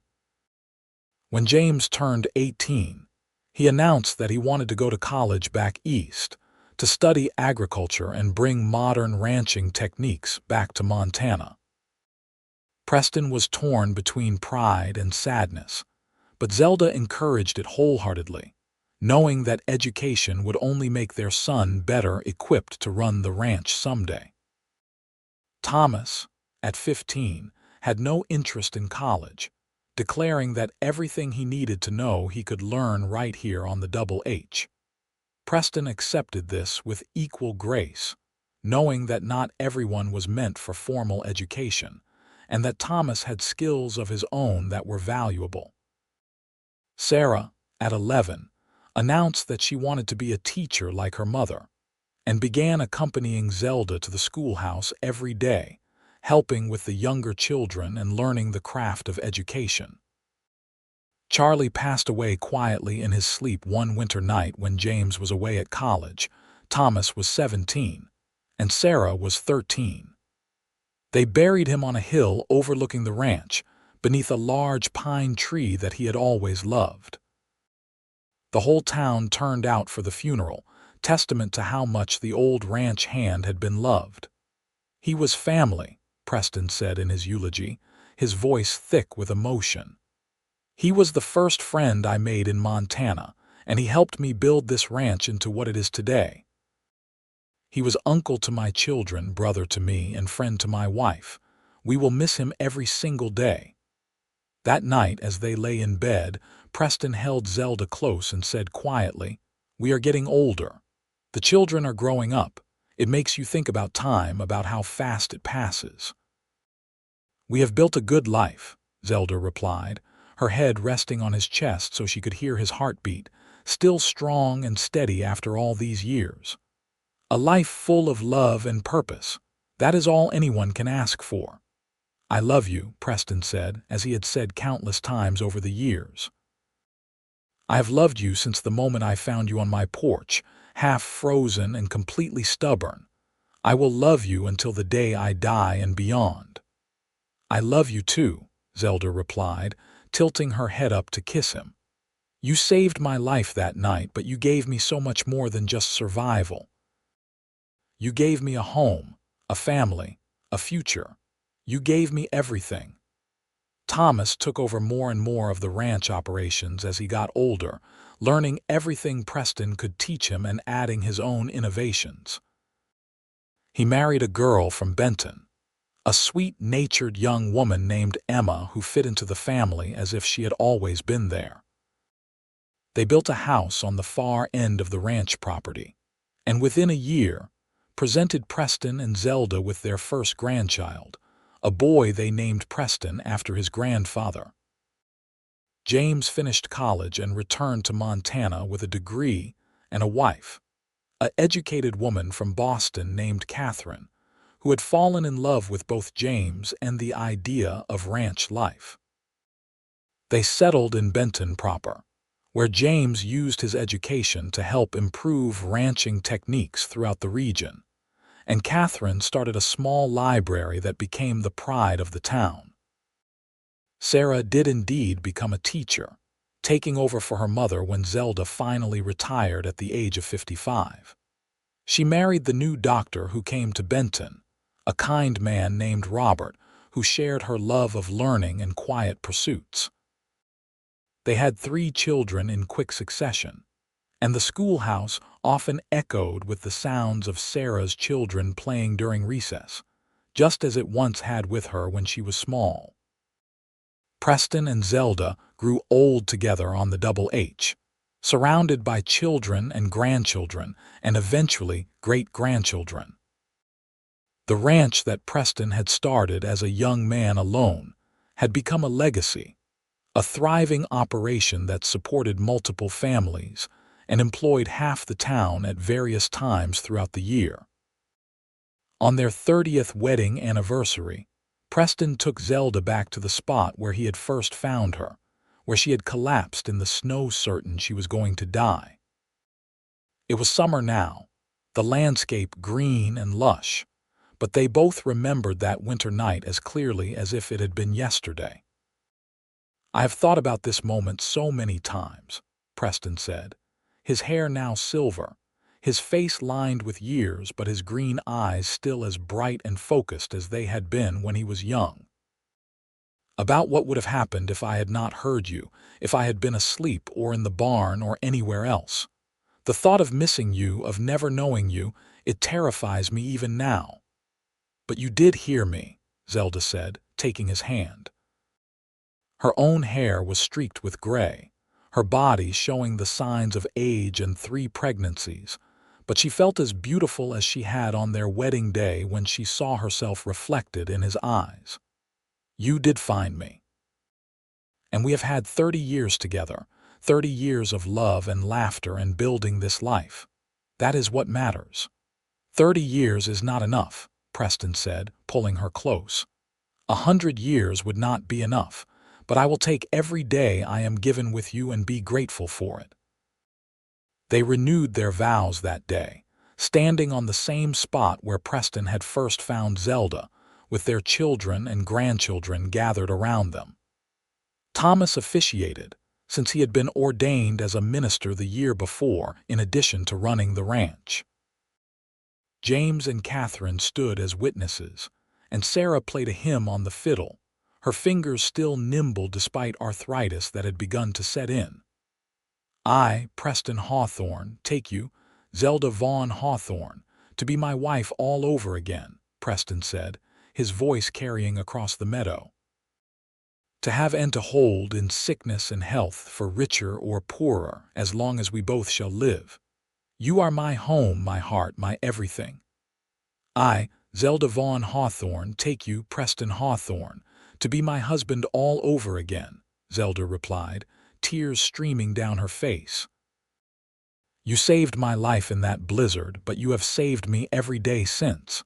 When James turned 18, he announced that he wanted to go to college back east, to study agriculture and bring modern ranching techniques back to Montana. Preston was torn between pride and sadness, but Zelda encouraged it wholeheartedly, knowing that education would only make their son better equipped to run the ranch someday. Thomas, at 15, had no interest in college, declaring that everything he needed to know he could learn right here on the Double H. Preston accepted this with equal grace, knowing that not everyone was meant for formal education, and that Thomas had skills of his own that were valuable. Sarah, at 11, announced that she wanted to be a teacher like her mother, and began accompanying Zelda to the schoolhouse every day, helping with the younger children and learning the craft of education. Charlie passed away quietly in his sleep one winter night when James was away at college. Thomas was 17, and Sarah was 13. They buried him on a hill overlooking the ranch, beneath a large pine tree that he had always loved. The whole town turned out for the funeral, testament to how much the old ranch hand had been loved. "He was family," Preston said in his eulogy, his voice thick with emotion. "He was the first friend I made in Montana, and he helped me build this ranch into what it is today. He was uncle to my children, brother to me, and friend to my wife. We will miss him every single day." That night, as they lay in bed, Preston held Zelda close and said quietly, "We are getting older. The children are growing up. It makes you think about time, about how fast it passes." "We have built a good life," Zelda replied, her head resting on his chest so she could hear his heartbeat, still strong and steady after all these years. "A life full of love and purpose. That is all anyone can ask for." "I love you," Preston said, as he had said countless times over the years. "I have loved you since the moment I found you on my porch, half frozen and completely stubborn. I will love you until the day I die and beyond." "I love you too," Zelda replied, tilting her head up to kiss him. You saved my life that night, but you gave me so much more than just survival. You gave me a home, a family, a future. You gave me everything. Thomas took over more and more of the ranch operations as he got older, learning everything Preston could teach him and adding his own innovations. He married a girl from Benton, a sweet-natured young woman named Emma who fit into the family as if she had always been there. They built a house on the far end of the ranch property, and within a year, presented Preston and Zelda with their first grandchild, a boy they named Preston after his grandfather. James finished college and returned to Montana with a degree and a wife, an educated woman from Boston named Catherine, who had fallen in love with both James and the idea of ranch life. They settled in Benton proper, where James used his education to help improve ranching techniques throughout the region, and Catherine started a small library that became the pride of the town. Sarah did indeed become a teacher, taking over for her mother when Zelda finally retired at the age of 55. She married the new doctor who came to Benton, a kind man named Robert, who shared her love of learning and quiet pursuits. They had 3 children in quick succession, and the schoolhouse often echoed with the sounds of Sarah's children playing during recess, just as it once had with her when she was small. Preston and Zelda grew old together on the Double H, surrounded by children and grandchildren and eventually great-grandchildren. The ranch that Preston had started as a young man alone had become a legacy, a thriving operation that supported multiple families and employed half the town at various times throughout the year. On their 30th wedding anniversary, Preston took Zelda back to the spot where he had first found her, where she had collapsed in the snow certain she was going to die. It was summer now, the landscape green and lush, but they both remembered that winter night as clearly as if it had been yesterday. "I have thought about this moment so many times," Preston said, his hair now silver, his face lined with years but his green eyes still as bright and focused as they had been when he was young. "About what would have happened if I had not heard you, if I had been asleep or in the barn or anywhere else. The thought of missing you, of never knowing you, it terrifies me even now." "But you did hear me," Zelda said, taking his hand. Her own hair was streaked with gray, her body showing the signs of age and 3 pregnancies, but she felt as beautiful as she had on their wedding day when she saw herself reflected in his eyes. "You did find me. And we have had 30 years together, 30 years of love and laughter and building this life. That is what matters." "30 years is not enough," Preston said, pulling her close. 100 years would not be enough, but I will take every day I am given with you and be grateful for it." They renewed their vows that day, standing on the same spot where Preston had first found Zelda, with their children and grandchildren gathered around them. Thomas officiated, since he had been ordained as a minister the year before in addition to running the ranch. James and Catherine stood as witnesses, and Sarah played a hymn on the fiddle, her fingers still nimble despite arthritis that had begun to set in. "I, Preston Hawthorne, take you, Zelda Vaughn Hawthorne, to be my wife all over again," Preston said, his voice carrying across the meadow. "To have and to hold in sickness and health, for richer or poorer, as long as we both shall live. You are my home, my heart, my everything. I, Zelda Vaughn Hawthorne, take you, Preston Hawthorne, to be my husband all over again," Zelda replied, tears streaming down her face. "You saved my life in that blizzard, but you have saved me every day since.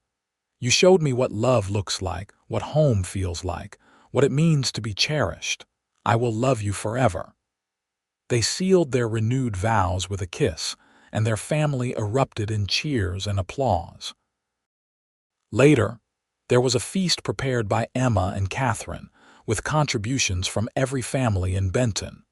You showed me what love looks like, what home feels like, what it means to be cherished. I will love you forever." They sealed their renewed vows with a kiss, and their family erupted in cheers and applause. Later, there was a feast prepared by Emma and Catherine, with contributions from every family in Benton.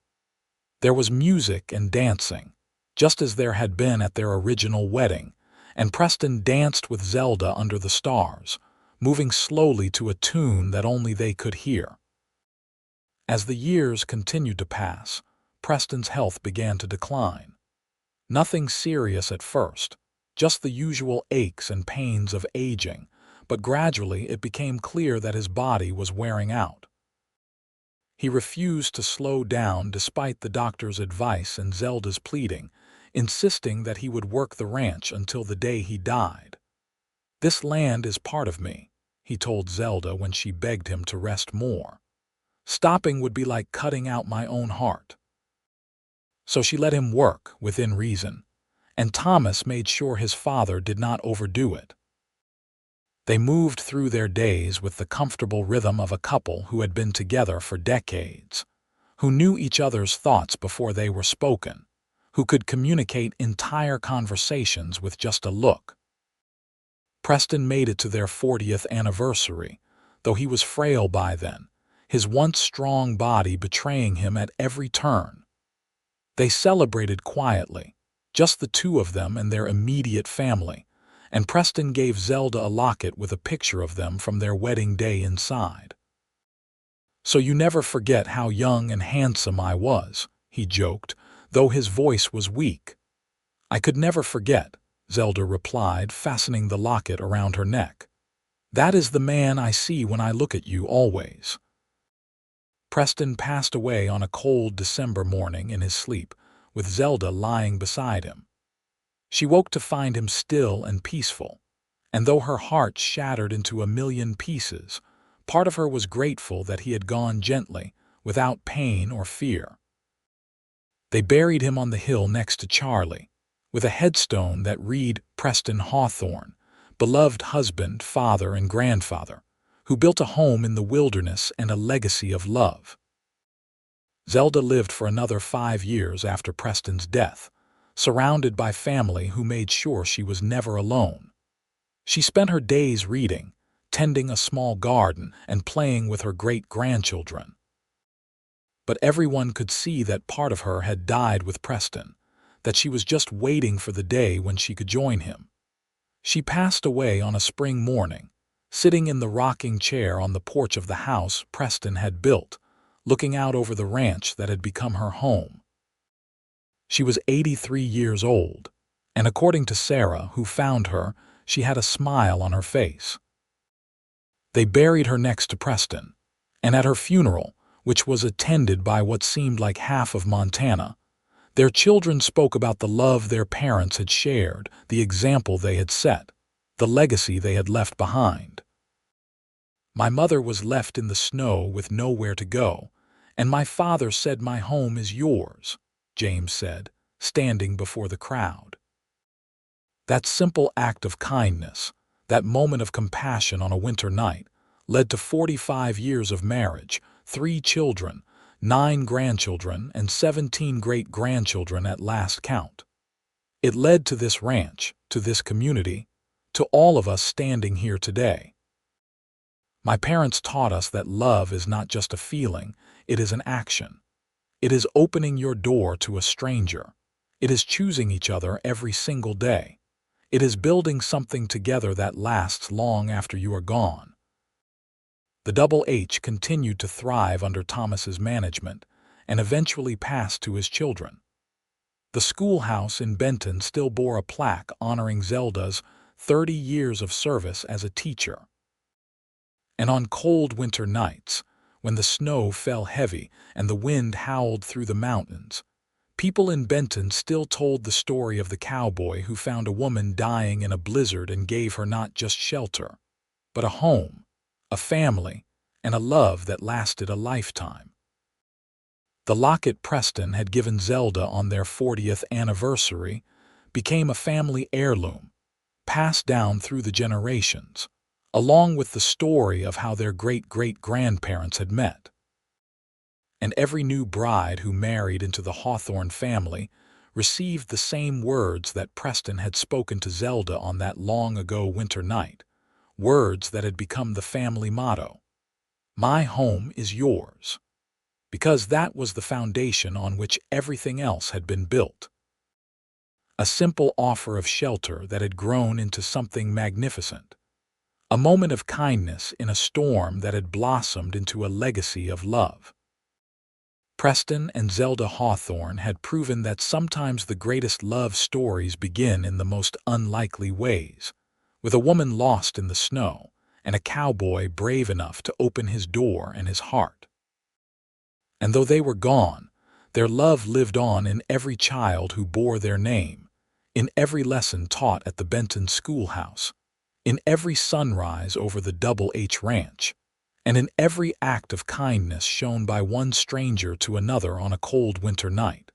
There was music and dancing, just as there had been at their original wedding, and Preston danced with Zelda under the stars, moving slowly to a tune that only they could hear. As the years continued to pass, Preston's health began to decline. Nothing serious at first, just the usual aches and pains of aging, but gradually it became clear that his body was wearing out. He refused to slow down despite the doctor's advice and Zelda's pleading, insisting that he would work the ranch until the day he died. "This land is part of me," he told Zelda when she begged him to rest more. "Stopping would be like cutting out my own heart." So she let him work within reason, and Thomas made sure his father did not overdo it. They moved through their days with the comfortable rhythm of a couple who had been together for decades, who knew each other's thoughts before they were spoken, who could communicate entire conversations with just a look. Preston made it to their 40th anniversary, though he was frail by then, his once strong body betraying him at every turn. They celebrated quietly, just the two of them and their immediate family, and Preston gave Zelda a locket with a picture of them from their wedding day inside. "So you never forget how young and handsome I was," he joked, though his voice was weak. "I could never forget," Zelda replied, fastening the locket around her neck. "That is the man I see when I look at you always." Preston passed away on a cold December morning in his sleep, with Zelda lying beside him. She woke to find him still and peaceful, and though her heart shattered into a million pieces, part of her was grateful that he had gone gently, without pain or fear. They buried him on the hill next to Charlie, with a headstone that read Preston Hawthorne, beloved husband, father, and grandfather, who built a home in the wilderness and a legacy of love. Zelda lived for another 5 years after Preston's death, surrounded by family who made sure she was never alone. She spent her days reading, tending a small garden, and playing with her great-grandchildren. But everyone could see that part of her had died with Preston, that she was just waiting for the day when she could join him. She passed away on a spring morning, sitting in the rocking chair on the porch of the house Preston had built, looking out over the ranch that had become her home. She was 83 years old, and according to Sarah, who found her, she had a smile on her face. They buried her next to Preston, and at her funeral, which was attended by what seemed like half of Montana, their children spoke about the love their parents had shared, the example they had set, the legacy they had left behind. "My mother was left in the snow with nowhere to go, and my father said my home is yours," James said, standing before the crowd. That simple act of kindness, that moment of compassion on a winter night, led to 45 years of marriage, 3 children, 9 grandchildren, and 17 great-grandchildren at last count. It led to this ranch, to this community, to all of us standing here today. My parents taught us that love is not just a feeling, it is an action. It is opening your door to a stranger. It is choosing each other every single day. It is building something together that lasts long after you are gone. The Double H continued to thrive under Thomas's management and eventually passed to his children. The schoolhouse in Benton still bore a plaque honoring Zelda's 30 years of service as a teacher. And on cold winter nights, when the snow fell heavy and the wind howled through the mountains, people in Benton still told the story of the cowboy who found a woman dying in a blizzard and gave her not just shelter, but a home, a family, and a love that lasted a lifetime. The locket Preston had given Zelda on their 40th anniversary became a family heirloom, passed down through the generations, along with the story of how their great-great-grandparents had met. And every new bride who married into the Hawthorne family received the same words that Preston had spoken to Zelda on that long-ago winter night, words that had become the family motto. "My home is yours." because that was the foundation on which everything else had been built. A simple offer of shelter that had grown into something magnificent. A moment of kindness in a storm that had blossomed into a legacy of love. Preston and Zelda Hawthorne had proven that sometimes the greatest love stories begin in the most unlikely ways, with a woman lost in the snow and a cowboy brave enough to open his door and his heart. And though they were gone, their love lived on in every child who bore their name, in every lesson taught at the Benton schoolhouse, in every sunrise over the Double H Ranch, and in every act of kindness shown by one stranger to another on a cold winter night.